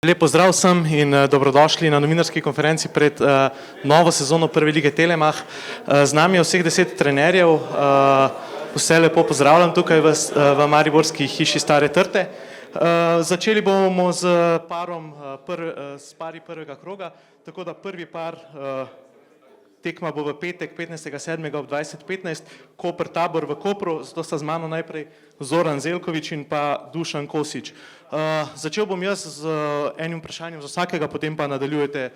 Lep pozdrav vsem in dobrodošli na novinarski konferenci pred novo sezono Prve lige Telemach. Z nami je vseh 10 trenerjev, vse lepo pozdravljam tukaj v mariborski hiši Stare Trte. Začeli bomo s pari prvega kroga, tako da prvi par tekma bo v petek 15.7. ob 20.15, Koper-Tabor v Kopru, zato sta z mano najprej Zoran Zeljković in pa Dušan Kosić. Začel bom jaz z enim vprašanjem za vsakega, potem pa nadaljujete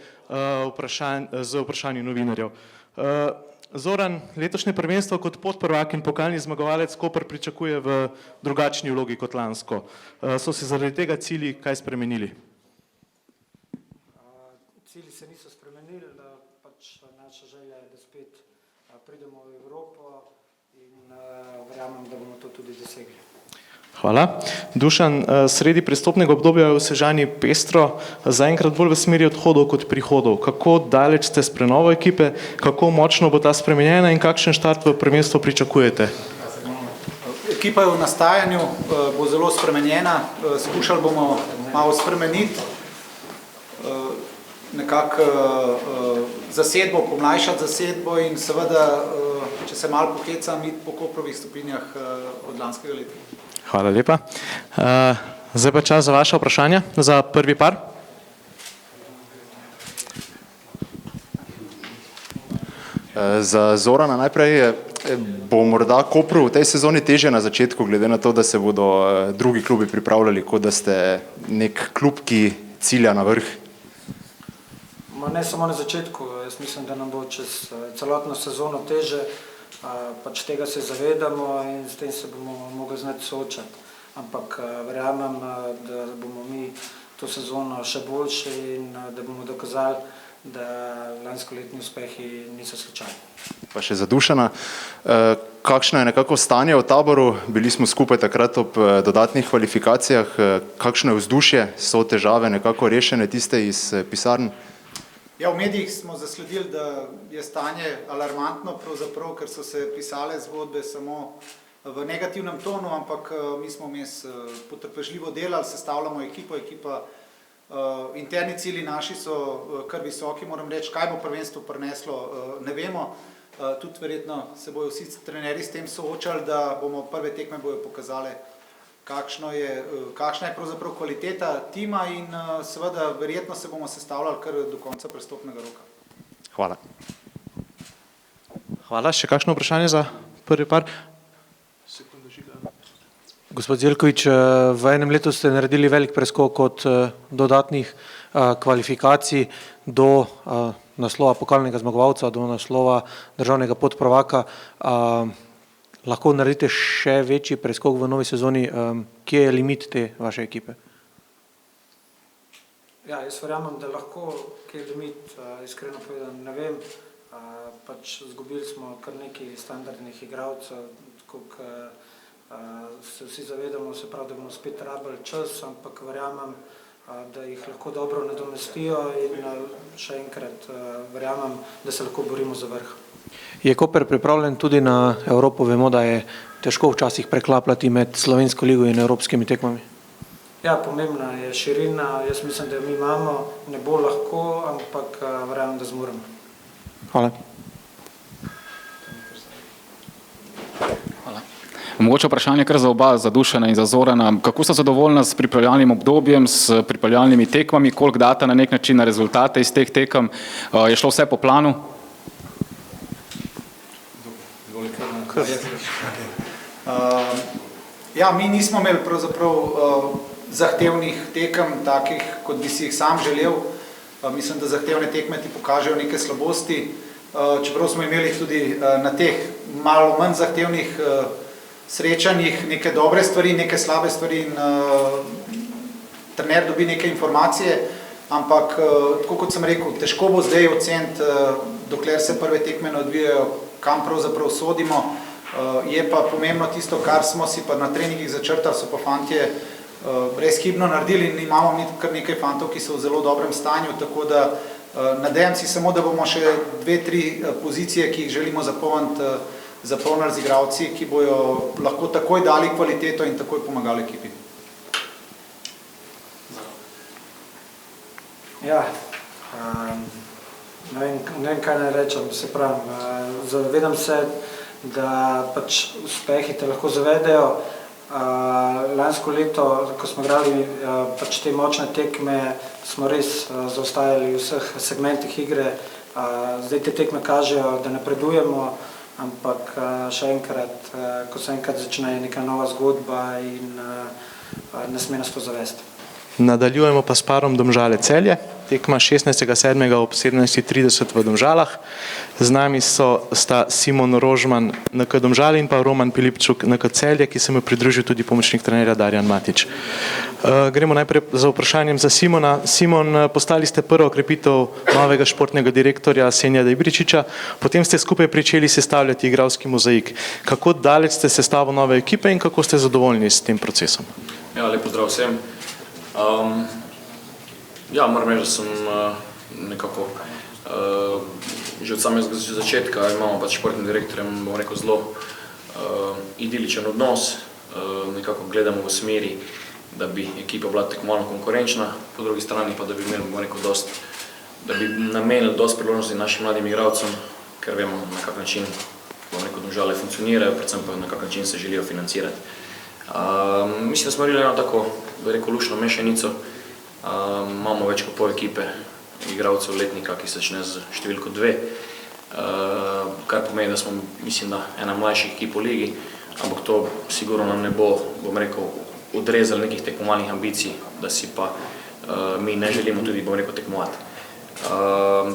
z vprašanji novinarjev. Zoran, letošnje prvenstvo kot podprvak in pokalni zmagovalec Koper pričakuje v drugačni vlogi kot lansko. So se zaradi tega cilji kaj spremenili? Cilji se niso spremenili, pač naša želja je, da spet pridemo v Evropo in verjamem, da bomo to tudi dosegli. Hvala. Dušan, sredi prestopnega obdobja je v Sežani pestro, zaenkrat bolj v smeri odhodov kot prihodov. Kako daleč ste s prenovo ekipe, kako močno bo ta spremenjena in kakšen štart v prvenstvu pričakujete? Ekipa je v nastajanju, bo zelo spremenjena, skušali bomo malo spremeniti, nekako zasedbo, pomlajšati zasedbo in seveda, če se malo pohecam, iti po Koprovih stopinjah od lanskega leta. Hvala lepa. Zdaj pa čas za vaše vprašanja, za prvi par. Za Zorana najprej bo morda Kopru v tej sezoni težje na začetku, glede na to, da se bodo drugi klubi pripravljali, kot da ste nek klub, ki cilja na vrh. Ne samo na začetku, jaz mislim, da nam bo čez celotno sezono teže, pač tega se zavedamo in s tem se bomo mogli znati soočati. Ampak verjamem, da bomo mi to sezono še boljši in da bomo dokazali, da lanskoletni uspehi niso slučajni. Pa še za Dušana, kakšno je nekako stanje v Taboru? Bili smo skupaj takrat ob dodatnih kvalifikacijah, kakšno je vzdušje, so težave nekako rešene, tiste iz pisarn? Ja, v medijih smo zasledili, da je stanje alarmantno, pravzaprav, ker so se pisale zgodbe samo v negativnem tonu, ampak mi smo vmes potrpežljivo delali, sestavljamo ekipa, interni cilji naši so kar visoki, moram reči, kaj bo prvenstvo prineslo, ne vemo, tudi verjetno se bojo vsi trenerji s tem soočali, da bomo prve tekme bojo pokazale, kakšna je pravzaprav kvaliteta tima in seveda verjetno se bomo sestavljali kar do konca prestopnega roka. Hvala. Hvala. Še kakšno vprašanje za prvi par? Gospod Zeljković, v enem letu ste naredili velik preskok od dodatnih kvalifikacij do naslova pokalnega zmagovalca, do naslova državnega podprvaka. Lahko naredite še večji preskok v novi sezoni, kje je limit te vaše ekipe? Ja, jaz verjamem, da lahko, kje je limit, iskreno povedano, ne vem, pač izgubili smo kar nekaj standardnih igralcev, tako se vsi zavedamo, se pravi, da bomo spet rabili čas, ampak verjamem, da jih lahko dobro nadomestijo in še enkrat verjamem, da se lahko borimo za vrh. Je Koper pripravljen tudi na Evropo? Vemo, da je težko včasih preklapljati med Slovensko ligo in evropskimi tekmami. Ja, pomembna je širina, jaz mislim, da jo mi imamo, ne bo lahko, ampak verjamem, da zmoremo. Hvala. Hvala. Mogoče vprašanje kar za oba, za Dušana in za Zorana. Kako ste zadovoljni s pripravljalnim obdobjem, s pripravljalnimi tekmami, koliko date na nek način na rezultate iz teh tekem? Je šlo vse po planu? Ja, mi nismo imeli pravzaprav zahtevnih tekem, takih, kot bi si jih sam želel. Mislim, da zahtevne tekme ti pokažejo neke slabosti, čeprav smo imeli tudi na teh malo manj zahtevnih srečanjih neke dobre stvari, neke slabe stvari in trener dobi neke informacije, ampak tako kot sem rekel, težko bo zdaj oceniti, dokler se prve tekme ne odvijajo, kam pravzaprav sodimo. Je pa pomembno tisto, kar smo si pa na treningih začrtali, so pa fantje brezhibno naredili in imamo mi kar nekaj fantov, ki so v zelo dobrem stanju, tako da nadejam si samo, da bomo še 2-3 pozicije, ki jih želimo zapolnili z igralci, ki bojo lahko takoj dali kvaliteto in takoj pomagali ekipi. Ja, ne vem, kaj naj rečem, se pravim, zavedam se, da pač uspehi te lahko zavedejo. Lansko leto, ko smo igrali pač te močne tekme, smo res zaostajali v vseh segmentih igre. Zdaj te tekme kažejo, da napredujemo, ampak še enkrat, ko se enkrat začne neka nova zgodba in ne sme nas to zavesti. Nadaljujemo pa s parom Domžale-Celje. Tekma 16.7. ob 17.30 v Domžalah. Z nami sta Simon Rožman, NK Domžale, in pa Roman Pilipčuk, NK Celje, ki se mu pridružil tudi pomočnik trenerja Darjan Matić. Gremo najprej za vprašanjem za Simona. Simon, postali ste prva okrepitev novega športnega direktorja Senijada Ibričiča, potem ste skupaj pričeli sestavljati igralski mozaik. Kako daleč ste sestavo nove ekipe in kako ste zadovoljni s tem procesom? Ja, lep pozdrav vsem. Ja, moram reči, da sem nekako že od samega začetka imamo pač športnim direktorjem, bom rekel, zelo idiličen odnos. Nekako gledamo v smeri, da bi ekipa bila tekmovalno konkurenčna, po drugi strani pa da bi imeli, bom rekel, da bi namenili dosti priložnosti našim mladim igralcem, ker vemo, na kak način, bom rekel, Domžale funkcionirajo, predvsem pa na kak način se želijo financirati. Mislim, da smo imeli eno tako, bi rekel, lušno mešanico. Imamo več kot pol ekipe igralcev letnika, ki se začne z številko 2, kar pomeni, da smo, mislim, da ena mlajših ekip v ligi, ampak to sigurno nam ne bo, bom rekel, odrezali nekih tekmovalnih ambicij, da si pa mi ne želimo tudi, bom rekel, tekmovati.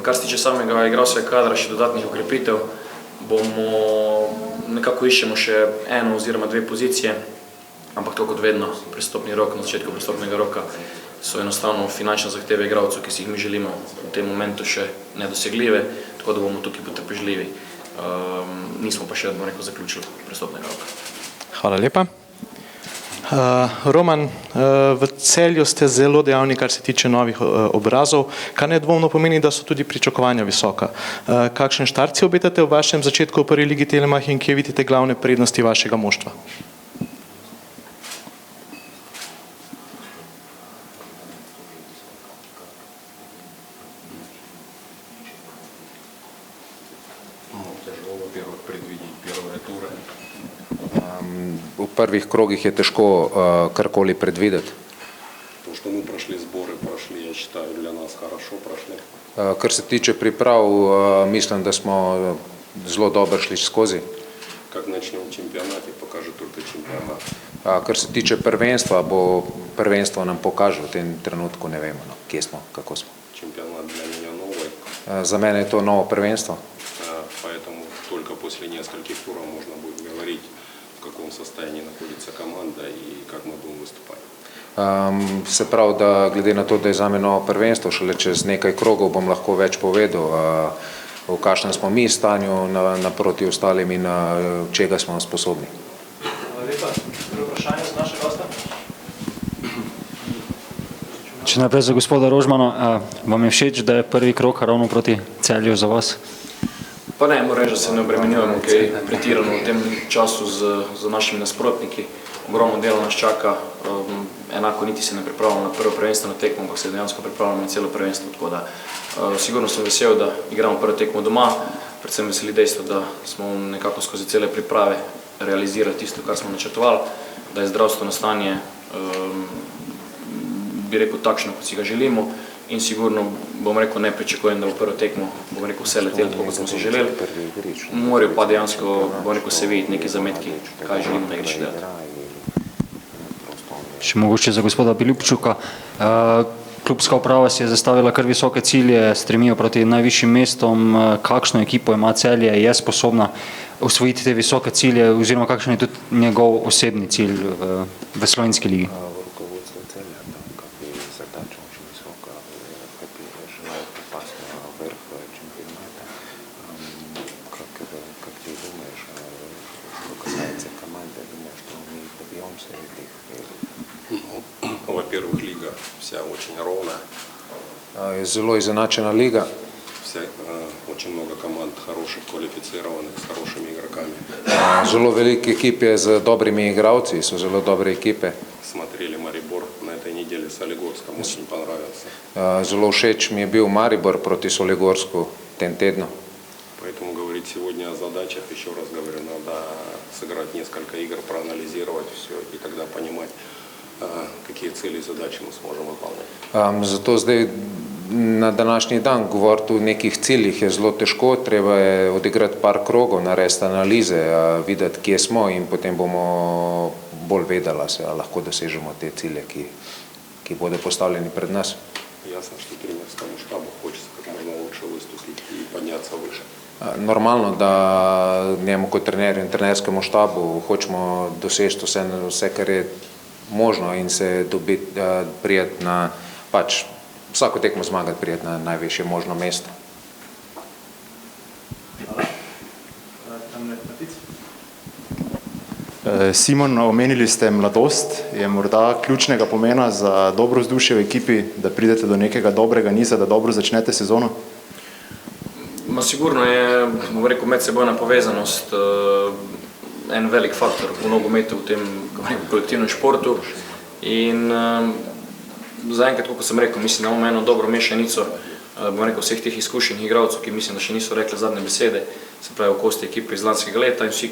Kar se tiče samega igralskega kadra, še dodatnih okrepitev, nekako iščemo še eno oziroma dve pozicije, ampak to kot vedno, prestopni rok, na začetku prestopnega roka so enostavno finančne zahteve igralcev, ki si jih mi želimo v tem momentu še nedosegljive, tako da bomo tukaj potrpežljivi. Nismo pa še, bom rekel, zaključili prestopnega roka. Hvala lepa. Roman, v Celju ste zelo dejavni, kar se tiče novih obrazov, kar nedvomno pomeni, da so tudi pričakovanja visoka. Kakšen štart si obetate v vašem začetku v prvi ligi Telemach in kje vidite glavne prednosti vašega moštva? V prvih krogih je težko karkoli predvideti. То, что мы прошли сборы, прошли, я считаю, для нас хорошо прошли. Kar se tiče priprav, mislim, da smo zelo dobro šli skozi. Как начнем чемпионат, и покажет только чемпионат. Kar se tiče prvenstva, bo prvenstvo nam pokaže v tem trenutku, ne vemo, no, kje smo, kako smo. Чемпионат для меня новый, Za mene je to novo prvenstvo, поэтому только после нескольких туров можно будет говорить, в каком состоянии находится команда и как мы будем выступать. Se pravi, da glede na to, da je zame novo prvenstvo, šele čez nekaj krogov bom lahko več povedal, v kakšnem smo mi stanju naproti ostalim in čega smo sposobni. Hvala lepa. Vprašanje z našega gosta? Če najprej za gospoda Rožmana, vam je všeč, da je prvi krog ravno proti Celju za vas? Pa ne, moram reči, da se ne obremenjujemo kaj pretirano v tem času z našimi nasprotniki. Ogromno dela nas čaka, enako niti se ne pripravljamo na prvo prvenstveno tekmo, ampak se dejansko pripravljamo na celo prvenstvo, tako da sigurno sem vesel, da igramo prvo tekmo doma, predvsem veseli dejstvo, da smo nekako skozi cele priprave realizirali tisto, kar smo načrtovali, da je zdravstveno stanje, bi rekel, takšno, kot si ga želimo, in sigurno, bom rekel, ne pričakujem, da bo prvo tekmo, bom rekel, vse letelo tako, kot smo si želeli. Morajo pa dejansko, bom rekel, se videti neki zametki, kaj želimo na igrišču delati. Še mogoče za gospoda Pilipčuka. Klubska uprava si je zastavila kar visoke cilje, stremijo proti najvišjim mestom. Kakšno ekipo ima Celje, je sposobna osvojiti te visoke cilje, oziroma kakšen je tudi njegov osebni cilj v slovenski ligi? Во-первых, лига вся очень ровная, Je zelo izenačena liga, очень много команд хороших, квалифицированных, с хорошими игроками. zelo veliko ekip je z dobrimi igralci, so zelo dobre ekipe. Смотрели Марибор на этой неделе с Олегорском, очень понравился. Zelo všeč mi je bil Maribor proti Soligorsku tem tednu. Поэтому говорить сегодня о задачах, еще раз говорю, надо сыграть несколько игр, проанализировать все и тогда понимать, какие цели и задачи мы сможем выполнять. Zato zdaj na današnji dan govoriti o nekih ciljih je zelo težko, treba je odigrati par krogov, narediti analize, videti, kje smo in potem bomo bolj vedela se, lahko dosežemo te cilje, ki bodo postavljeni pred nas. Ясно, что тренерскому штабу хочется как можно лучше выступить и подняться выше. Normalno, da njemu kot trenerju in trenerskemu štabu hočemo doseči vse, kar je možno in se dobiti, prijeti na, pač vsako tekmo zmagati, prijeti na najvišje možno mesto. Simon, omenili ste mladost, je morda ključnega pomena za dobro vzdušje v ekipi, da pridete do nekega dobrega niza, da dobro začnete sezono? Ma sigurno je, bom rekel, medsebojna povezanost en velik faktor v nogometu, v tem kolektivnem športu in zaenkrat, kot sem rekel, mislim, da imamo eno dobro mešanico, bom rekel, vseh teh izkušenih igralcev, ki mislim, da še niso rekli zadnje besede, se pravi v kosti ekipe iz lanskega leta in vsi,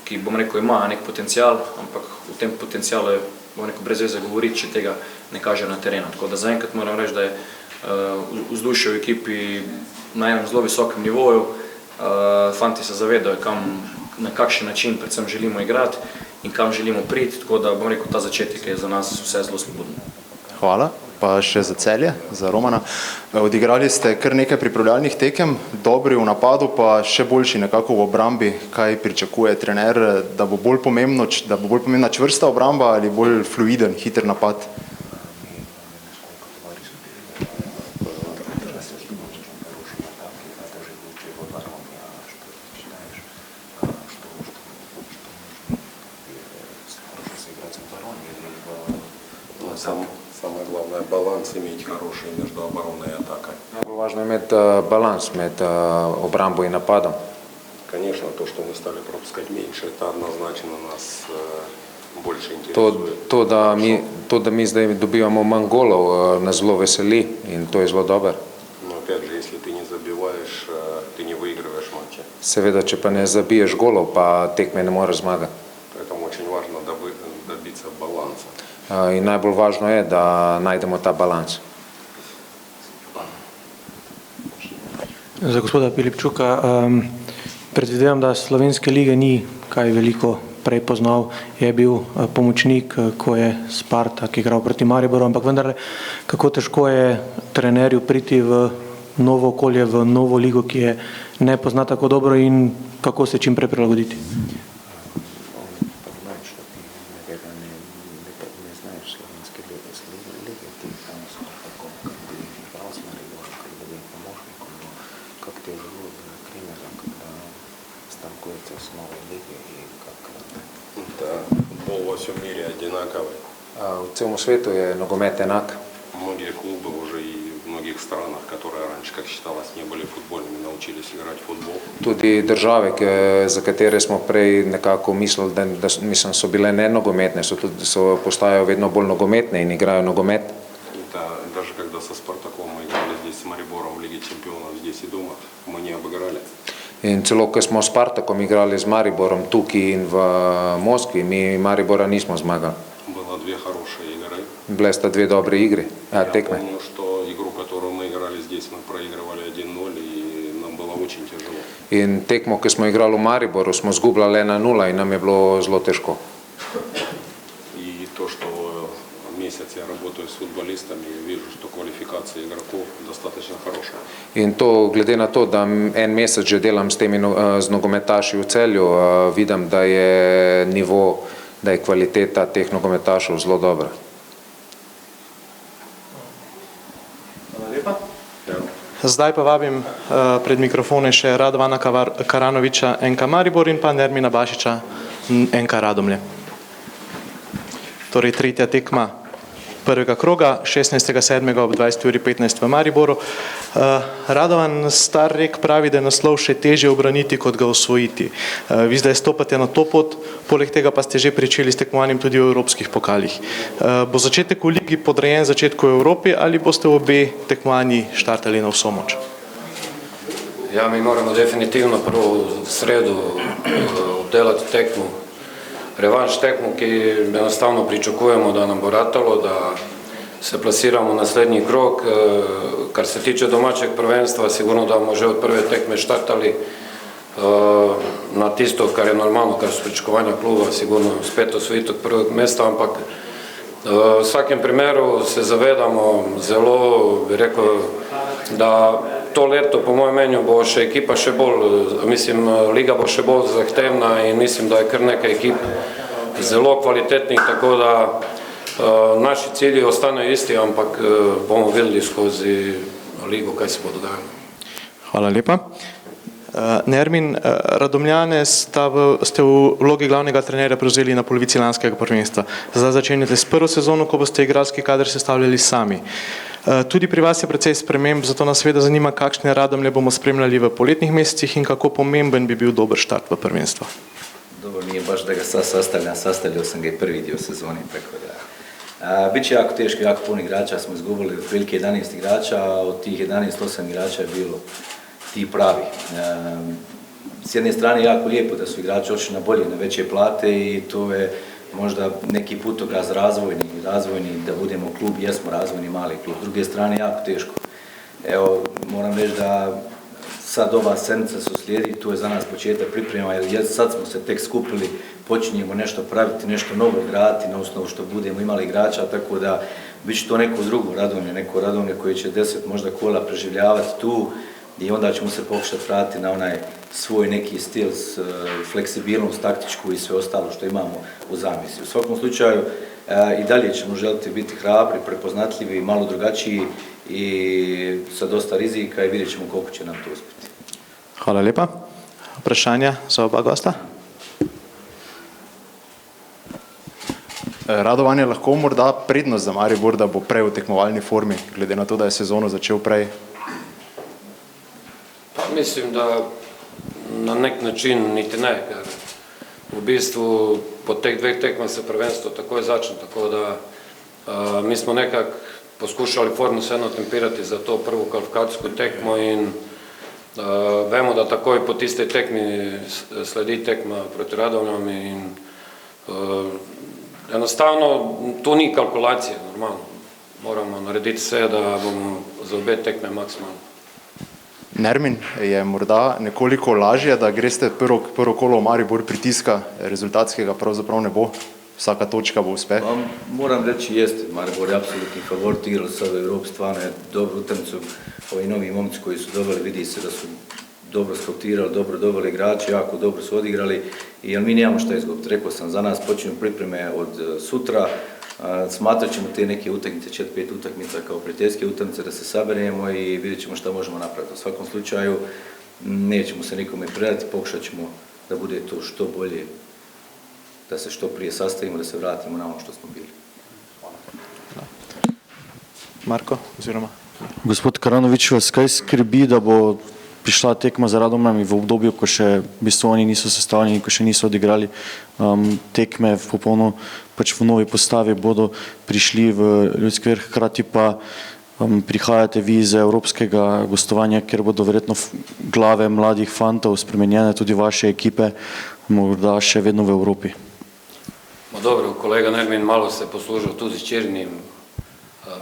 ki bom rekel, imajo nek potencial, ampak v tem potencialu je, bom rekel, brez veze govoriti, če tega ne kaže na terenu. Tako da zaenkrat moram reči, da je vzdušje v ekipi na enem zelo visokem nivoju, fanti se zavedajo, na kakšen način predvsem želimo igrati in kam želimo priti, tako da bom rekel, ta začetek je za nas vse zelo slobodno. Hvala. Pa še za Celje, za Romana. Odigrali ste kar nekaj pripravljalnih tekem, dobri v napadu, pa še boljši nekako v obrambi. Kaj pričakuje trener, da bo bolj pomembna čvrsta obramba ali bolj fluiden, hiter napad? Самое главное – баланс иметь хороший между обороной и атакой. Najbolj važno je imeti balans med obrambo in napadom. Конечно, то, что мы стали пропускать меньше, это однозначно нас больше интересует. To, da mi zdaj dobivamo manj golov, nas zelo veseli in to je zelo dobro. Но опять же, если ты не забиваешь, ты не выигрываешь матчи. Seveda, če pa ne zabiješ golov, pa tekme ne moreš zmagati. Поэтому очень важно добиться баланса. In najbolj važno je, da najdemo ta balans. Za gospoda Pilipčuka, predvidevam, da slovenske lige ni kaj veliko prej poznal, je bil pomočnik, ko je Spartak igral proti Mariboru, ampak vendar, kako težko je trenerju priti v novo okolje, v novo ligo, ki je ne pozna tako dobro in kako se čim prej prilagoditi? Футбол во всем мире одинаковый. V celem svetu je nogomet enak. Многие клубы уже и в многих странах, которые раньше, как считалось, не были футбольными, научились играть в футбол. Tudi države, za katere smo prej nekako mislili, da so bile ne nogometne, so postajajo vedno bolj nogometne in igrajo nogomet. Даже когда со Спартаком мы играли здесь с Марибором в Лиге чемпионов, здесь и дома, мы не обыграли. In celo, ko smo s Spartakom igrali z Mariborom tukaj in v Moskvi, mi Maribora nismo zmagali. Было две хорошие игры. Bile sta dve dobre igri, tekme. Я помню, что игру, которую мы играли здесь, мы проигрывали 1-0, и нам было очень тяжело. In tekmo, ki smo igrali v Mariboru, smo zgubljali 1-0 in nam je bilo zelo težko. И то, что месяц я работаю с футболистами, вижу, что квалификация игроков достаточно хорошая. In to, glede na to, da en mesec že delam s temi z nogometaši v Celju, vidim, da je nivo, da je kvaliteta teh nogometašev zelo dobra. Zdaj pa vabim pred mikrofone še Radovana Karanoviča, NK Maribor in pa Nermina Bašiča, NK Radomlje. Torej tretja tekma prvega kroga, 16.7. ob 20.15 v Mariboru. Radovan, star rek pravi, da je naslov še težje obraniti, kot ga osvojiti. Vi zdaj stopate na to pot, poleg tega pa ste že pričeli s tekmovanjem tudi v evropskih pokalih. Bo začetek v ligi podrejen začetku v Evropi ali boste v obe tekmovanji štartali na vso moč? Ja, mi moramo definitivno prvo v sredu obdelati tekmu, revanš tekmu, ki enostavno pričakujemo, da nam bo ratalo, da se plasiramo v naslednji krog. Kar se tiče domačeg prvenstva, sigurno da bomo že od prve tekme štartali na tisto, kar je normalno, kar so pričakovanja kluba, sigurno spet osvojitev prvog mesta, ampak v vsakem primeru se zavedamo zelo, bi rekel, da to leto, po mojem mnenju, bo še ekipa še bolj, mislim, liga bo še bolj zahtevna in mislim, da je kar nekaj ekip zelo kvalitetnih, tako da naši cilji ostanejo isti, ampak bomo videli skozi ligo, kaj se bo dogajalo. Hvala lepa. Nermin, Radomljane ste v vlogi glavnega trenerja prevzeli na polovici lanskega prvenstva. Zdaj začenjate s prvo sezono, ko boste igralski kader sestavljali sami. Tudi pri vas je precej sprememb, zato nas seveda zanima, kakšne Radomlje bomo spremljali v poletnih mesecih in kako pomemben bi bil dober štart v prvenstvo. Dobro, nije baš da ga sad sastavljao sam ga i prvi dio sezoni, tako da. Biće jako teško, jako puno igrača, smo izgubili otprilike 11 igrača, a od tih 11, 8 igrača je bilo ti pravi. S jedne strane jako lijepo da su igrači otišli na bolje, na veće plate i to je možda neki putokaz razvojni, da budemo klub, jesmo razvojni mali klub. S druge strane jako teško. Evo, moram reći da sad ova sedmica se slijedi, tu je za nas početak priprema, jer sad smo se tek skupili, počinjemo nešto praviti, nešto novo graditi na osnovu što budemo imali igrača, tako da bit će to neko drugo Radomlje, neko Radomlje koji će 10 možda kola preživljavati tu i onda ćemo se pokušati vratiti na onaj svoj neki stil, fleksibilnost, taktičku i sve ostalo što imamo u zamisli. U svakom slučaju i dalje ćemo želiti biti hrabri, prepoznatljivi, malo drugačiji i sa dosta rizika i vidjet ćemo koliko će nam to uspjeti. Hvala lepa. Vprašanja za oba gosta? Radovan je lahko morda prednost za Maribor, da bo prej v tekmovalni formi, glede na to, da je sezono začel prej? Pa mislim da na nek način niti ne, ker v bistvu po teh dveh tekmah se prvenstvo takoj začne, tako da mi smo nekako poskušali formu vseeno tempirati za to prvo kvalifikacijsko tekmo in vemo, da takoj po tistej tekmi sledi tekma proti Radomljam in enostavno to ni kalkulacija, normalno. Moramo narediti vse, da bomo za obe tekme maksimalno. Nermin, je morda nekoliko lažje, da greste prvo kolo v Maribor, pritiska rezultatskega pravzaprav ne bo? Vsaka točka bo uspeh? Moram reći jeste, Maribor je apsolutni favorit, igrali sad u Evropi, stvarno je dobru utakmicu. Ovi novi momci koji su dobili, vidi se da su dobro skautirali, dobro doveli igrači, jako dobro su odigrali i mi nemamo šta izgubiti. Rekao sam, za nas počinju pripreme od sutra, smatrat ćemo te neke utakmice, 4-5 utakmica kao prijateljske utakmice da se saberemo i vidjet ćemo šta možemo napraviti. U svakom slučaju nećemo se nikome predati, pokušat ćemo da bude to što bolje, da se što prije sastavimo, da se vratimo na ono što smo bili. Marko, oziroma? Gospod Karanovič, vas kaj skrbi, da bo prišla tekma za Radomljami v obdobju, ko še v bistvu oni niso sestavljeni, ko še niso odigrali tekme v popolno, pač v novi postavi bodo prišli v Ljudski vrh, hkrati pa prihajate vi iz evropskega gostovanja, ker bodo verjetno glave mladih fantov spremenjene, tudi vaše ekipe, morda še vedno v Evropi. Dobro, kolega Nermin malo se poslužil tudi s črnim,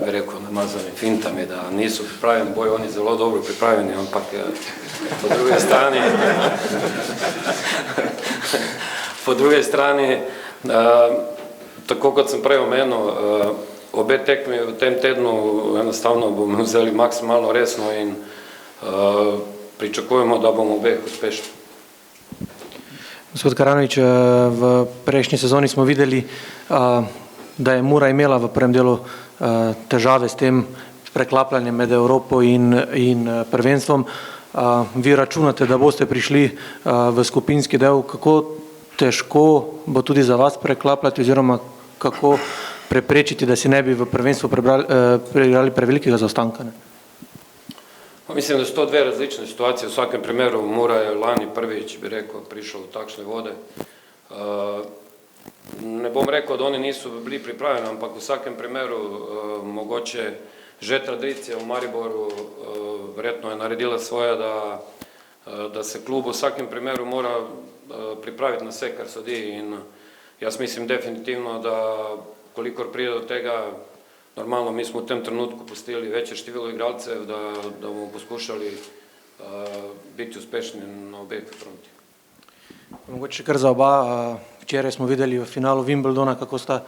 bi rekel, namazanim fintami, da nisu pripravljeni, bojo oni zelo dobro pripravljeni, ampak po druge strani, tako kot sem prej omenil, obe tekmi v tem tednu enostavno bomo vzeli maksimalno resno in pričakujemo, da bomo obeh uspešni. Gospod Karanovič, v prejšnji sezoni smo videli, da je Mura imela v prvem delu težave s tem preklapljanjem med Evropo in prvenstvom. Vi računate, da boste prišli v skupinski del, kako težko bo tudi za vas preklapljati oziroma kako preprečiti, da si ne bi v prvenstvu preigrali prevelikega zaostanka. Ne? Mislim, da so to dve različne situacije. V vsakem primeru Mura je lani prvič, bi rekel, prišel v takšne vode. Ne bom rekel, da oni niso bili pripravljeni, ampak v vsakem primeru mogoče že tradicija v Mariboru verjetno je naredila svoje, da se klub v vsakem primeru mora pripraviti na vse, kar sodi, in jaz mislim definitivno, da kolikor pride do tega, normalno mi smo v tem trenutku pustili večje število igralcev, da bomo poskušali biti uspešni na obeh frontih. Mogoče kar za oba, včeraj smo videli v finalu Wimbledona, kako sta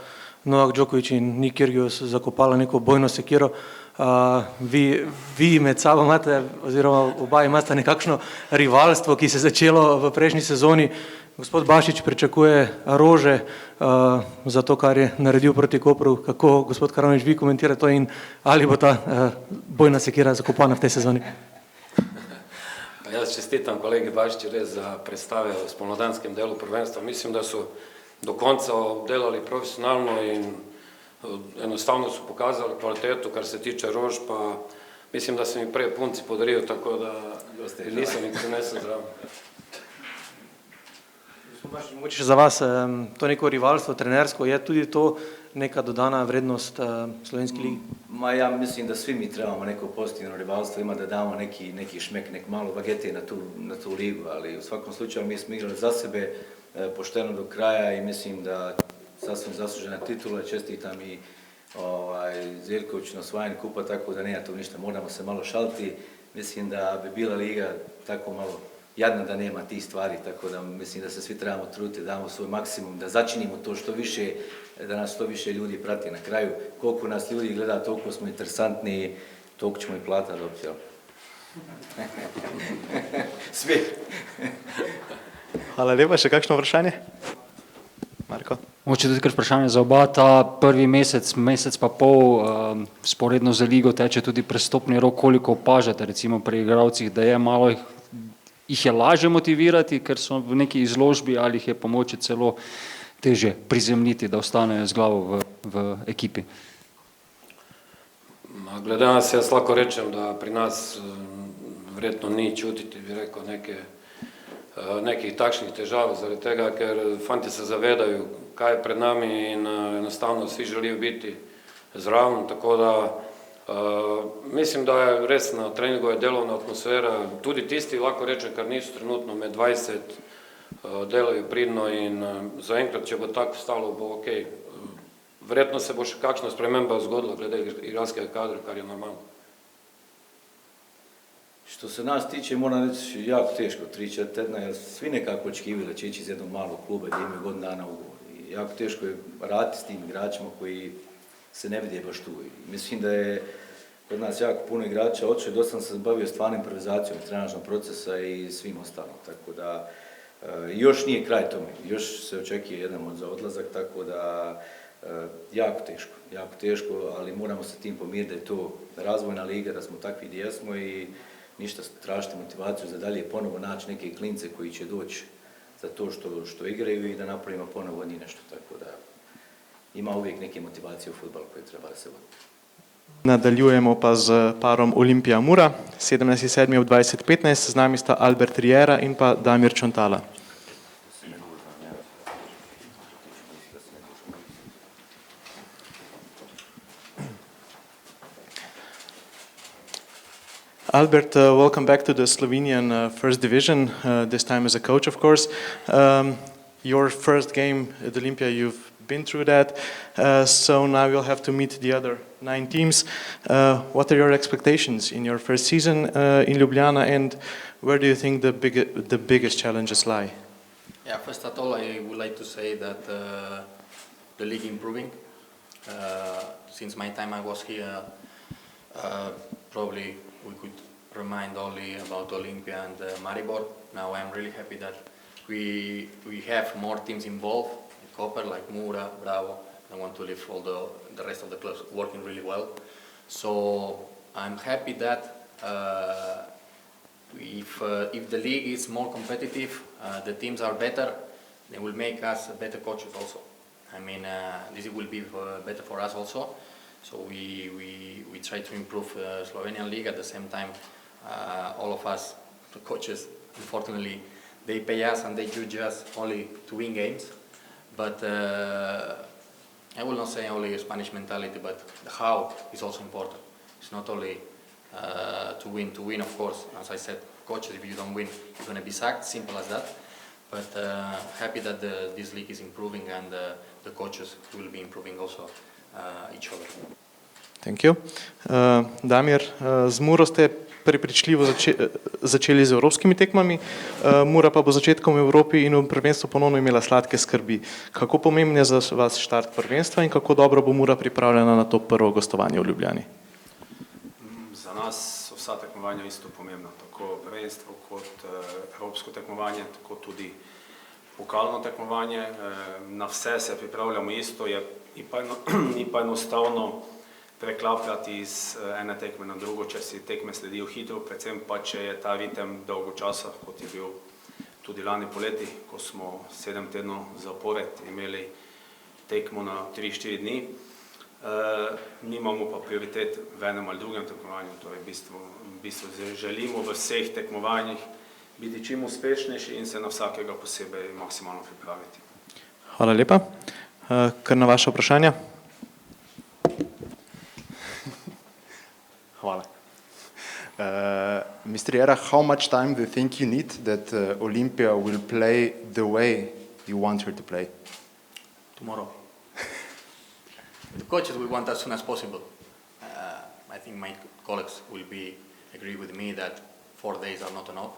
Novak Djokovic in Nick Kyrgios zakopala neko bojno sekiro. Vi med sabo imate, oziroma oba imate nekakšno rivalstvo, ki se je začelo v prejšnji sezoni. Gospod Bašič pričakuje rože za to, kar je naredil proti Kopru. Kako, gospod Karavnič, vi komentirate to in ali bo ta bojna sekira zakopana v tej sezoni? Jaz čestitam kolegi Bašiču res za predstave v spomladanskem delu prvenstva. Mislim, da so do konca delali profesionalno in enostavno so pokazali kvalitetu, kar se tiče rož, pa mislim, da se mi prej punci podarijo, tako da nisem jih prinesel zraven. Mogoče še za vas, to neko rivalstvo trenersko, je tudi to neka dodana vrednost slovenski ligi? Ja mislim, da svi mi trebamo neko pozitivno rivalstvo, ima da damo neki šmek, nek malo bagete na tu ligu, ali u svakom slučaju mi smo igrali za sebe pošteno do kraja i mislim da sasvim zaslužena titula, čestitam i Zeljković na osvajanju kupa, tako da nema tu ništa, moramo se malo šaliti, mislim da bi bila liga tako malo jadna da nema tih stvari, tako da mislim da se svi trebamo truditi, da damo svoj maksimum, da začinimo to što više, da nas što više ljudi prati na kraju. Koliko nas ljudi gleda, toliko smo interesantni, toliko ćemo i plata dobiti, jel? Svi. Hvala lepa, še kakšno vprašanje? Marko? Mogoče tudi kar vprašanje za oba. Ta prvi mesec pa pol, sporedno za ligo teče tudi prestopni rok, koliko opažate recimo pri igralcih, da je malo jih je lažje motivirati, ker so v neki izložbi, ali jih je pomoči celo teže prizemljiti, da ostanejo z glavo v ekipi? Glede nas, jaz lahko rečem, da pri nas verjetno ni čutiti, bi rekel, nekih takšnih težav, zaradi tega, ker fanti se zavedajo, kaj je pred nami in enostavno vsi želijo biti zraven, tako da mislim, da je res na treningu je delovna atmosfera, tudi tisti, lahko rečem, kar niso trenutno med 20, delajo pridno in zaenkrat, če bo tako stalo, bo ok. Verjetno se bo še kakšna sprememba zgodila glede igralskega kadra, kar je normalno. Što se nas tiče, moram reći, jako teško, 3-4 tjedna, jer svi nekako očekivali da će ići iz jednog malog kluba gdje imaju godinu dana ugovor. I jako teško je raditi s tim igračima koji se ne vidi baš tu. I mislim da je kod nas jako puno igrača otišlo i dosta sam se bavio stvarnom improvizacijom trenažnog procesa i svim ostalim. Tako da još nije kraj tome, još se očekuje jedan za odlazak, tako da jako teško, ali moramo se tim pomiriti da je to razvojna liga, da smo takvi gdje jesmo i ništa tražiti motivaciju za dalje ponovo naći neke klince koji će doći za to što igraju i da napravimo ponovo od njih nešto, tako da ima uvijek neke motivacije u fudbalu koje treba da se vodi. Nadaljujemo pa z parom Olimpija Mura, 17.7. ob 20.15, z nami sta Albert Riera in pa Damir Čontala. Albert, welcome back to the Slovenian First Division, this time as a coach, of course. Your first game at Olimpia, you've been through that, so now you'll have to meet the other 9 teams. What are your expectations in your first season in Ljubljana, and where do you think the biggest challenges lie? Yeah, first of all, I would like to say that the league improving. Since my time I was here, probably we could remind only about Olimpia and Maribor. Now I'm really happy that we have more teams involved in Koper, like Mura, Bravo. I want to leave all the rest of the clubs working really well. So I'm happy that if the league is more competitive, the teams are better, they will make us better coaches also. I mean, this will be better for us also. So we try to improve Slovenian league. At the same time, all of us, the coaches, unfortunately, they pay us and they judge us only to win games. But I will not say only Spanish mentality, but the how is also important. It's not only to win, of course. As I said, coaches, if you don't win, you're going to be sacked, simple as that. But happy that this league is improving and the coaches will be improving also each other. Thank you. Damir, z Muro ste prepričljivo začeli z evropskimi tekmami, Mura pa bo začetkom v Evropi in v prvenstvu ponovno imela sladke skrbi. Kako pomemben je za vas štart prvenstva in kako dobro bo Mura pripravljena na to prvo gostovanje v Ljubljani? Za nas so vsa tekmovanja isto pomembna, tako prvenstvo kot evropsko tekmovanje, tako tudi pokalno tekmovanje. Na vse se pripravljamo isto, ni pa enostavno preklapljati iz ene tekme na drugo, če si tekme sledijo hitro, predvsem pa če je ta ritem dolgo časa, kot je bil tudi lani poleti, ko smo 7 tednov zapored imeli tekmo na 3-4 dni. Nimamo pa prioritet v enem ali drugem tekmovanju, torej v bistvu želimo v vseh tekmovanjih biti čim uspešnejši in se na vsakega posebej maksimalno pripraviti. Hvala lepa. Kar na vaše vprašanja? Hvala. Mr. Jera, how much time do you think you need that Olympia will play the way you want her to play? Tomorrow. The coaches will want as soon as possible. I think my colleagues will agree with me that 4 days are not enough.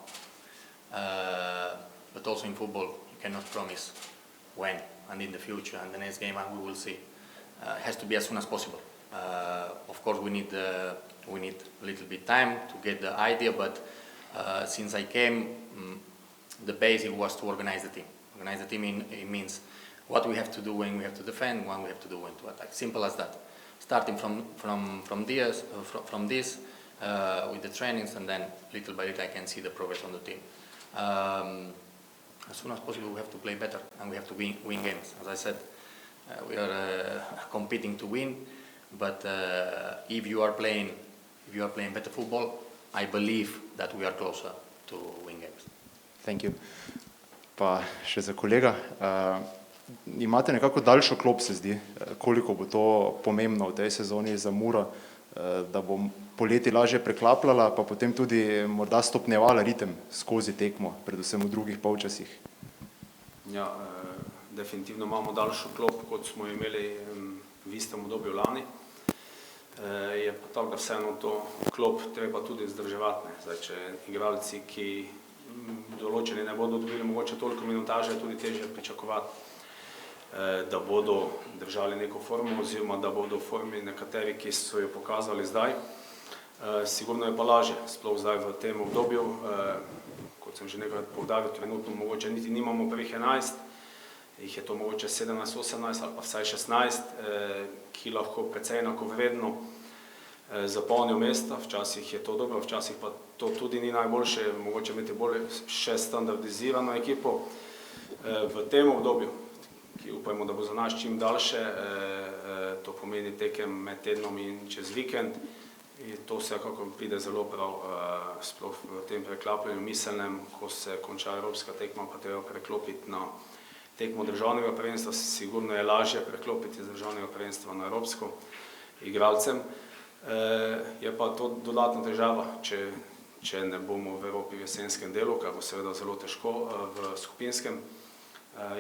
But also in football, you cannot promise when and in the future and the next game, and we will see. It has to be as soon as possible. Of course, we need a little bit time to get the idea, but since I came, the basic was to organize the team. Organize the team it means what we have to do when we have to defend, when we have to do when to attack. Simple as that. Starting from this with the trainings, and then little by little I can see the progress on the team. As soon as possible we have to play better and we have to win games. As I said, we are competing to win, but if you are playing better football, I believe that we are closer to win games. Thank you. Pa še za kolega. Imate nekako daljšo klop, se zdi, koliko bo to pomembno v tej sezoni za Muro, da bo poleti lažje preklapljala, pa potem tudi morda stopnjevala ritem skozi tekmo, predvsem v drugih polčasih. Ja, definitivno imamo daljšo klop, kot smo imeli v istem obdobju lani. Je pa tako, da vseeno to klop treba tudi vzdrževati. Zdaj, če igralci, ki določeni ne bodo dobili mogoče toliko minutaže, je tudi težje pričakovati, da bodo držali neko formo oziroma da bodo v formi nekateri, ki so jo pokazali zdaj. Sigurno je pa lažje, sploh zdaj v tem obdobju, kot sem že nekaj poudaril, trenutno mogoče niti nimamo prvih 11, jih je to mogoče 17, 18 ali pa vsaj 16, ki lahko precej enakovredno zapolnijo mesta. Včasih je to dobro, včasih pa to tudi ni najboljše, mogoče imeti bolj še standardizirano ekipo. V tem obdobju, ki upajmo, da bo za nas čim daljše, to pomeni tekem med tednom in čez vikend, in to vsekako pride zelo prav, sploh v tem preklapljanju miselnem, ko se konča evropska tekma, pa treba preklopiti na tekmo državnega prvenstva. Sigurno je lažje preklopiti iz državnega prvenstva na evropsko igralcem. Je pa to dodatna težava, če ne bomo v Evropi v jesenskem delu, kar bo seveda zelo težko v skupinskem,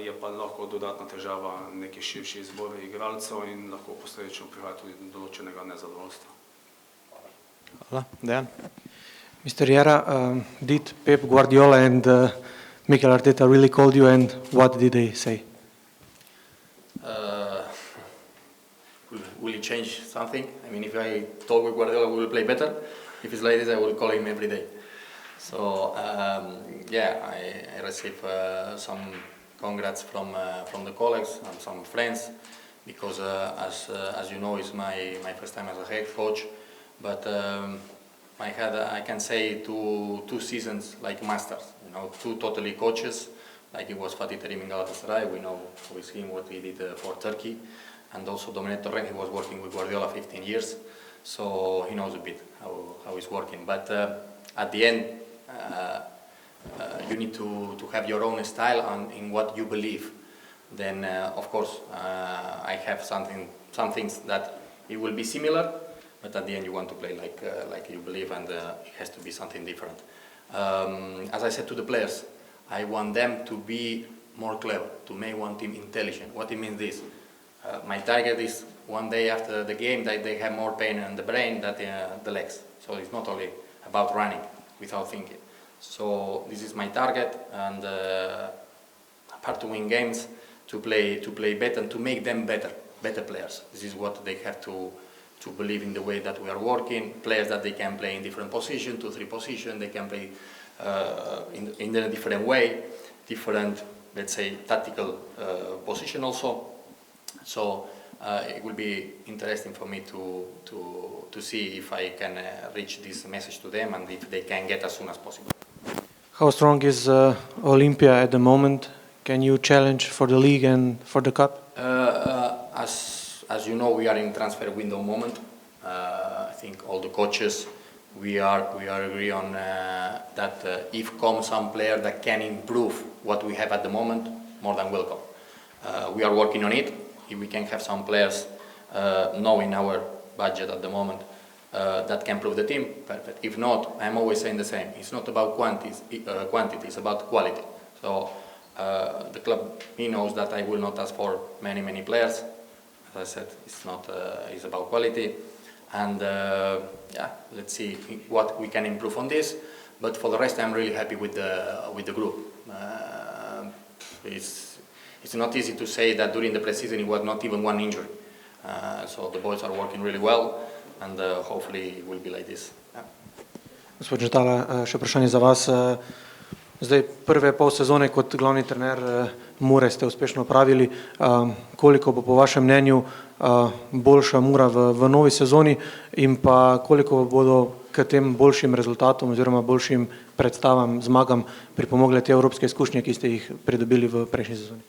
je pa lahko dodatna težava neki širši izbor igralcev in lahko posledično prihaja tudi do določenega nezadovoljstva. Hvala. Dejan? Mr. Jera, did Pep Guardiola and Mikel Arteta really called you, and what did they say? Will it change something? I mean, if I talk with Guardiola, we will play better. If it's like this, I will call him every day. So, yeah, I receive some congrats from the colleagues and some friends, because as you know, it's my first time as a head coach. But I had, I can say, two seasons like masters. You know, two totally coaches like it was Fatih Terim in Galatasaray. We know with him what he did for Turkey, and also Dominic Torrent. He was working with Guardiola 15 years, so he knows a bit how it's working. But at the end, you need to have your own style in what you believe. Then, of course, I have some things that it will be similar, but at the end you want to play like you believe, and it has to be something different. As I said to the players, I want them to be more clever, to make one team intelligent. What it means is, my target is one day after the game that they have more pain in the brain than the legs. So it's not only about running without thinking. So this is my target, and apart to win games, to play better and to make them better players. This is what they have to believe in the way that we are working. Players that they can play in different positions, 2-3 positions, they can play in a different way, different, let's say, tactical position also. So it will be interesting for me to see if I can reach this message to them and if they can get as soon as possible. How strong is Olympia at the moment? Can you challenge for the league and for the cup? As you know, we are in transfer window moment. I think all the coaches, we are agree on that if comes some player that can improve what we have at the moment, more than welcome. We are working on it. If we can have some players knowing our budget at the moment that can improve the team, perfect. If not, I'm always saying the same. It's not about quantity, it's about quality. So the club, he knows that I will not ask for many players. As I said, it's about quality, and yeah, let's see what we can improve on this. But for the rest, I'm really happy with the group. It's not easy to say that during the preseason it was not even one injury. So the boys are working really well, and hopefully it will be like this. Yeah. Gospod Žetala, še vprašanje za vas. Zdaj, prve pol sezone kot glavni trener Mure ste uspešno opravili. Koliko bo po vašem mnenju boljša Mura v novi sezoni in pa koliko bodo k tem boljšim rezultatom oziroma boljšim predstavam, zmagam pripomogle te evropske izkušnje, ki ste jih pridobili v prejšnji sezoni?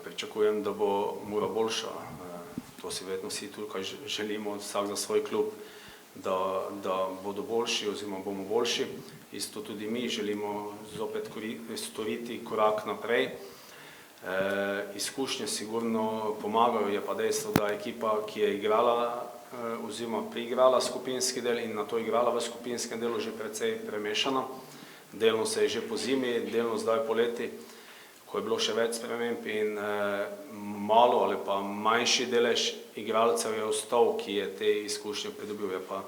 Pričakujem, da bo Mura boljša. To si verjetno vsi tukaj želimo, vsak za svoj klub, da bodo boljši oziroma bomo boljši. Isto tudi mi želimo zopet storiti korak naprej. Izkušnje sigurno pomagajo, je pa dejstvo, da ekipa, ki je igrala oziroma priigrala skupinski del in na to igrala v skupinskem delu, že precej premešana. Delno se je že po zimi, delno zdaj poleti, ko je bilo še več sprememb in malo ali pa manjši delež igralcev je ostal, ki je te izkušnje pridobil. Je pa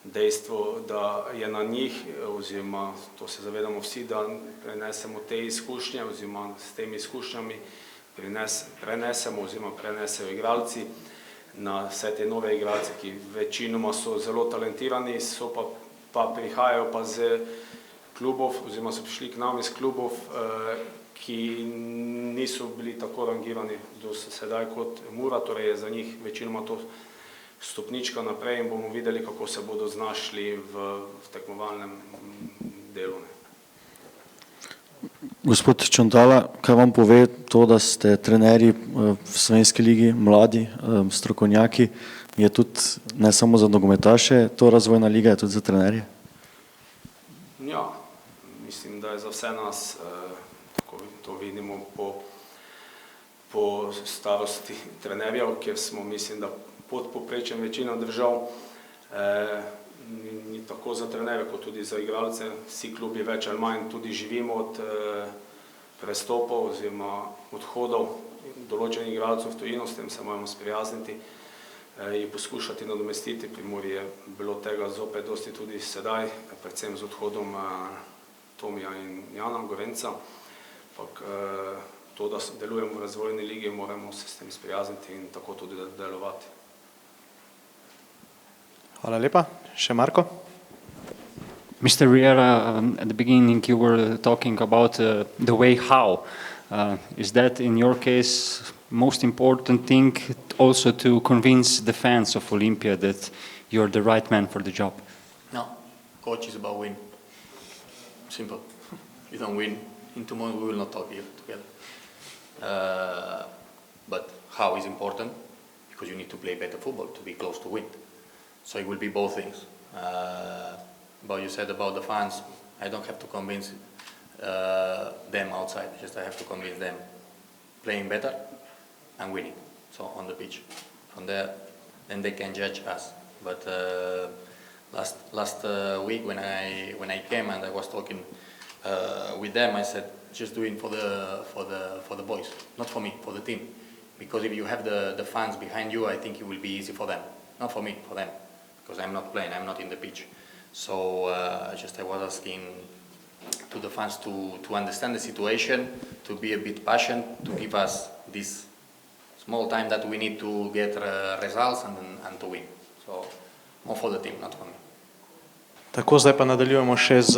dejstvo, da je na njih, oziroma to se zavedamo vsi, da prenesemo te izkušnje oziroma s temi izkušnjami prenesejo igralci na vse te nove igralce, ki večinoma so zelo talentirani, so pa prihajajo pa z klubov oziroma so prišli k nam iz klubov, ki niso bili tako rangirani do sedaj kot Mura, torej je za njih večinoma to stopnička naprej in bomo videli, kako se bodo znašli v tekmovalnem delu. Gospod Čantala, kaj vam pove to, da ste trenerji v Slovenski ligi, mladi, strokovnjaki, je tudi ne samo za nogometaše to razvojna liga, je tudi za trenerje? Ja, mislim, da je za vse nas, tako to vidimo po starosti trenerjev, kjer smo, mislim, da pod povprečjem večina držav, tako za trenerje kot tudi za igralce. Vsi klubi več ali manj tudi živimo od prestopov oziroma odhodov določenih igralcev v tujino, s tem se moramo sprijazniti in poskušati nadomestiti. Pri Muri je bilo tega zopet dosti tudi sedaj, predvsem z odhodom Tomija in Jana Gorenca. Ampak to, da delujemo v razvojni ligi, moramo se s tem sprijazniti in tako tudi delovati. Hvala lepa. Še Marko? Mr. Riera, at the beginning you were talking about the way how. Is that in your case most important thing also to convince the fans of Olympia that you're the right man for the job? No, coach is about win. Simple. If you don't win, in 2 months we will not talk here together. But how is important, because you need to play better football to be close to win. So it will be both things. But you said about the fans, I don't have to convince them outside, just I have to convince them playing better and winning, so on the pitch. From there, then they can judge us. But last week when I came and I was talking with them, I said just do it for the boys, not for me, for the team. Because if you have the fans behind you, I think it will be easy for them, not for me, for them, because I'm not playing, I'm not in the pitch. So I was asking to the fans to understand the situation, to be a bit patient, to give us this small time that we need to get results and to win. So more for the team, not for me. Tako, zdaj pa nadaljujemo še z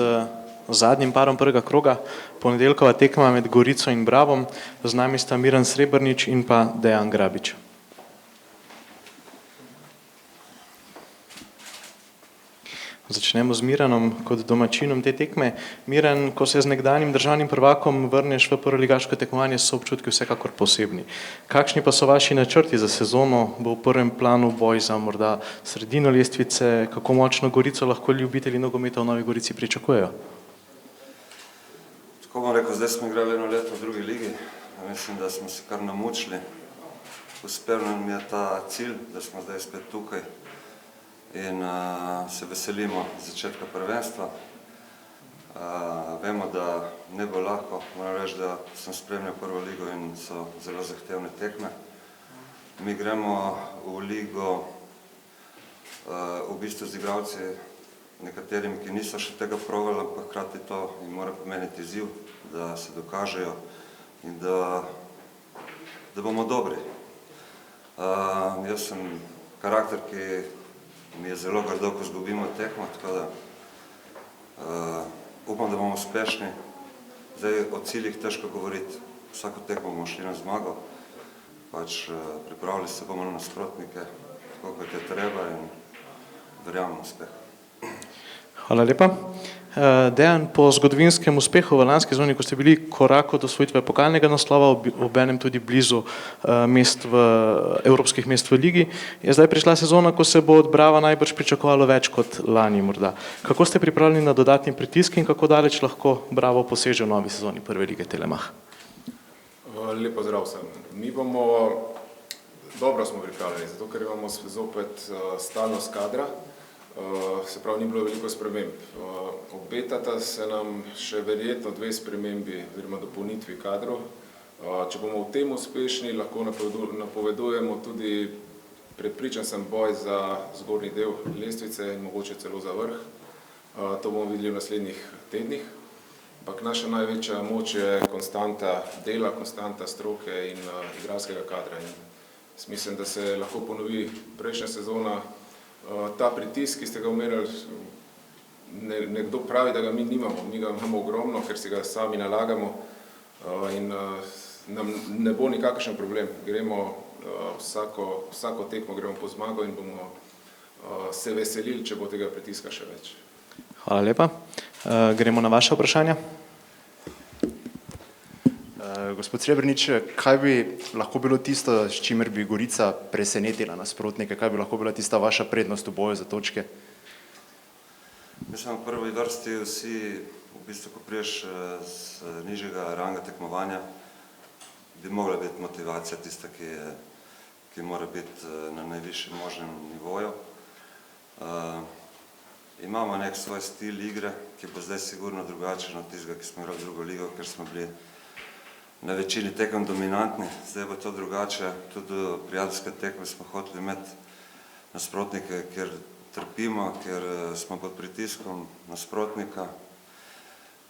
zadnjim parom prvega kroga. Ponedeljkova tekma med Gorico in Bravom. Z nami sta Miran Srebrnič in pa Dejan Grabič. Začnemo z Miranom kot domačinom te tekme. Miran, ko se z nekdanjim državnim prvakom vrneš v prvoligaško tekmovanje, so občutki vsekakor posebni. Kakšni pa so vaši načrti za sezono? Bo v prvem planu boj za morda sredino lestvice? Kako močno Gorico lahko ljubitelji nogometa v Novi Gorici pričakujejo? Tako bom rekel, zdaj smo igrali 1 leto v drugi ligi. Mislim, da smo se kar namučili. Uspel nam je ta cilj, da smo zdaj spet tukaj. In se veselimo začetka prvenstva. Vemo, da ne bo lahko, moram reči, da sem spremljal prvo ligo in so zelo zahtevne tekme. Mi gremo v ligo v bistvu z igralci nekaterimi, ki niso še tega provali, ampak hkrati to jim mora pomeniti izziv, da se dokažejo in da bomo dobri. Jaz sem karakter, ki mi je zelo grdo, ko zgubimo tekmo, tako da upam, da bomo uspešni. Zdaj o ciljih težko govoriti. Vsako tekmo bomo šli na zmago, pač pripravili se bomo na nasprotnike, tako kot je treba in verjamem uspeh. Hvala lepa. Dejan, po zgodovinskem uspehu v lanski sezoni, ko ste bili korak od osvojitve pokalnega naslova, obenem tudi blizu evropskih mest v ligi, je zdaj prišla sezona, ko se bo od Brava najbrž pričakovalo več kot lani morda. Kako ste pripravljeni na dodatni pritisk in kako daleč lahko Bravo poseže v novi sezoni prve lige Telemach? Lepo zdrav vsem. Mi bomo, dobro smo pripravljeni, zato ker imamo zopet stalnost kadra. Se pravi, ni bilo veliko sprememb. Obetata se nam še verjetno 2 spremembi oziroma dopolnitvi kadrov. Če bomo v tem uspešni, lahko napovedujemo tudi, prepričan sem, boj za zgornji del lestvice in mogoče celo za vrh. To bomo videli v naslednjih tednih. Ampak naša največja moč je konstanta dela, konstanta stroke in igralskega kadra. In mislim, da se lahko ponovi prejšnja sezona. Ta pritisk, ki ste ga omenili, nekdo pravi, da ga mi nimamo. Mi ga imamo ogromno, ker si ga sami nalagamo in nam ne bo nikakršen problem. Gremo vsako tekmo gremo po zmago in bomo se veselili, če bo tega pritiska še več. Hvala lepa. Gremo na vaše vprašanja. Gospod Srebrnič, kaj bi lahko bilo tisto, s čimer bi Gorica presenetila nasprotnike? Kaj bi lahko bila tista vaša prednost v boju za točke? Mislim, v prvi vrsti vsi, v bistvu, ko priješ z nižjega ranga tekmovanja, bi mogla biti motivacija tista, ki mora biti na najvišjem možnem nivoju. Imamo nek svoj stil igre, ki bo zdaj sigurno drugačen od tistega, ki smo igrali drugo ligo, ker smo bili na večini tekem dominantni. Zdaj bo to drugače. Tudi prijateljske tekme smo hoteli imeti nasprotnike, ker trpimo, ker smo pod pritiskom nasprotnika.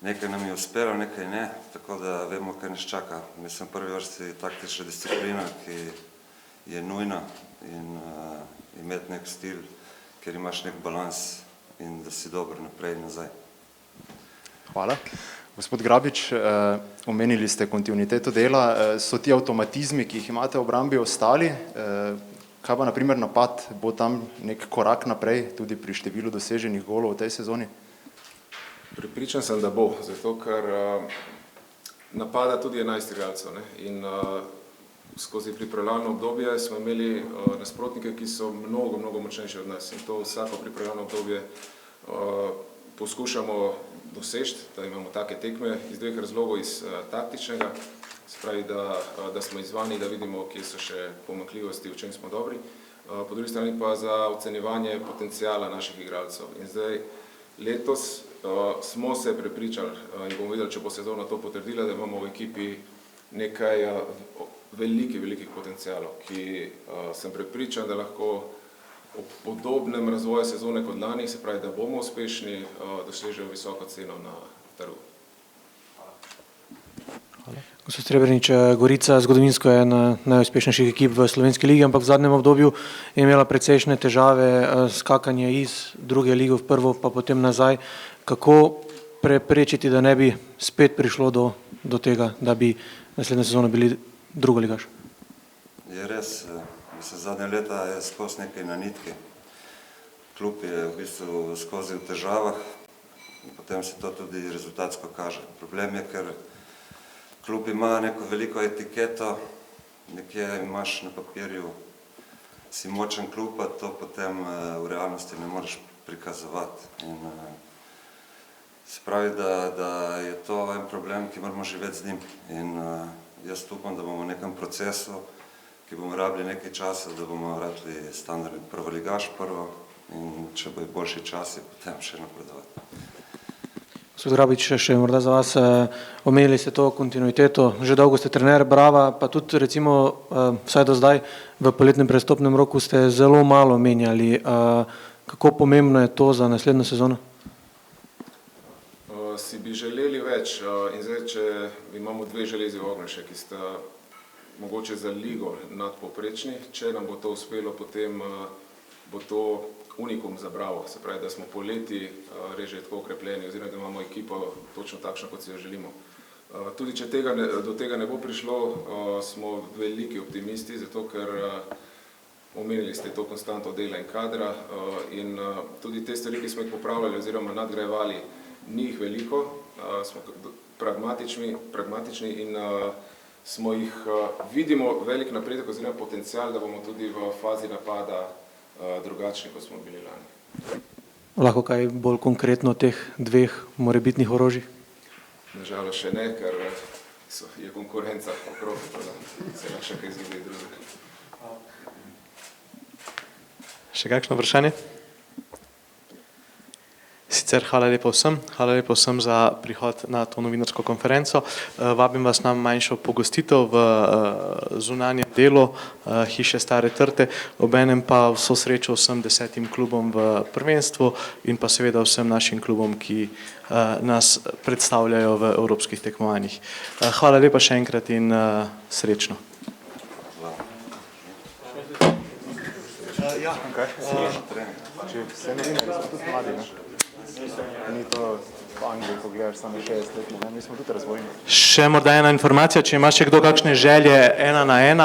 Nekaj nam je uspelo, nekaj ne, tako da vemo, kaj nas čaka. Mislim, v prvi vrsti taktična disciplina, ki je nujna in imeti nek stil, ker imaš nek balans in da si dober naprej in nazaj. Hvala. Gospod Grabič, omenili ste kontinuiteto dela. So ti avtomatizmi, ki jih imate v obrambi, ostali? Kaj pa na primer napad? Bo tam nek korak naprej tudi pri številu doseženih golov v tej sezoni? Prepričan sem, da bo, zato ker napada tudi 11 igralcev, ne? In skozi pripravljalno obdobje smo imeli nasprotnike, ki so mnogo močnejši od nas in to vsako pripravljalno obdobje poskušamo doseči, da imamo take tekme iz dveh razlogov, iz taktičnega, se pravi, da smo izzvani, da vidimo, kje so še pomanjkljivosti, v čem smo dobri, po drugi strani pa za ocenjevanje potencijala naših igralcev. In zdaj letos smo se prepričali in bomo videli, če bo sezona to potrdila, da imamo v ekipi nekaj velikih potencijalov, ki sem prepričan, da lahko ob podobnem razvoju sezone kot lani, se pravi, da bomo uspešni, dosežejo visoko ceno na trgu. Gospod Srebrnič, Gorica zgodovinsko je ena najuspešnejših ekip v slovenski ligi, ampak v zadnjem obdobju je imela precejšnje težave, skakanje iz druge lige v prvo, pa potem nazaj. Kako preprečiti, da ne bi spet prišlo do tega, da bi naslednjo sezono bili drugoligaš? Je res, zadnje leta je skozi nekaj na nitki. Klub je v bistvu skozi v težavah, potem se to tudi rezultatsko kaže. Problem je, ker klub ima neko veliko etiketo, nekje imaš na papirju, si močen klub, pa to potem v realnosti ne moreš prikazovati. In se pravi, da je to en problem, ki moramo živeti z njim. In jaz upam, da bomo v nekem procesu, ki bomo rabili nekaj časa, da bomo radili standardni prvoligaš prvo in če bojo boljši časi, potem še napredovati. Gospod Grabič, še morda za vas, omenili ste to kontinuiteto, že dolgo ste trener Brava, pa tudi recimo vsaj do zdaj v poletnem prestopnem roku ste zelo malo menjali. Kako pomembno je to za naslednjo sezono? Si bi želeli več in zdaj, če imamo dve železi v ognju še, ki sta mogoče za ligo nadpovprečni, če nam bo to uspelo, potem bo to unikum za Bravo, se pravi, da smo poleti res že tako okrepljeni oziroma da imamo ekipo točno takšno, kot si jo želimo. Tudi če do tega ne bo prišlo, smo veliki optimisti, zato ker omenili ste to konstanto dela in kadra in tudi te stvari, ki smo jih popravljali oziroma nadgrajevali, ni jih veliko, smo pragmatični in vidimo velik napredek oziroma potencial, da bomo tudi v fazi napada drugačni, kot smo bili lani. Lahko kaj bolj konkretno o teh dveh morebitnih orožjih? Nažalost še ne, ker je konkurenca okrog, da se lahko še kaj zgodi drugega. Še kakšno vprašanje? Sicer hvala lepo vsem za prihod na to novinarsko konferenco. Vabim vas na manjšo pogostitev v zunanjem delu hiše Stare Trte, obenem pa vso srečo vsem 10 klubom v prvenstvu in pa seveda vsem našim klubom, ki nas predstavljajo v evropskih tekmovanjih. Hvala lepa še enkrat in srečno. Če vse novinarji so tudi mladi, ne? Ni to v Angliji, ko gledaš samo 60 let, mi smo tudi razvojni. Še morda ena informacija, če ima še kdo kakšne želje 1 na 1,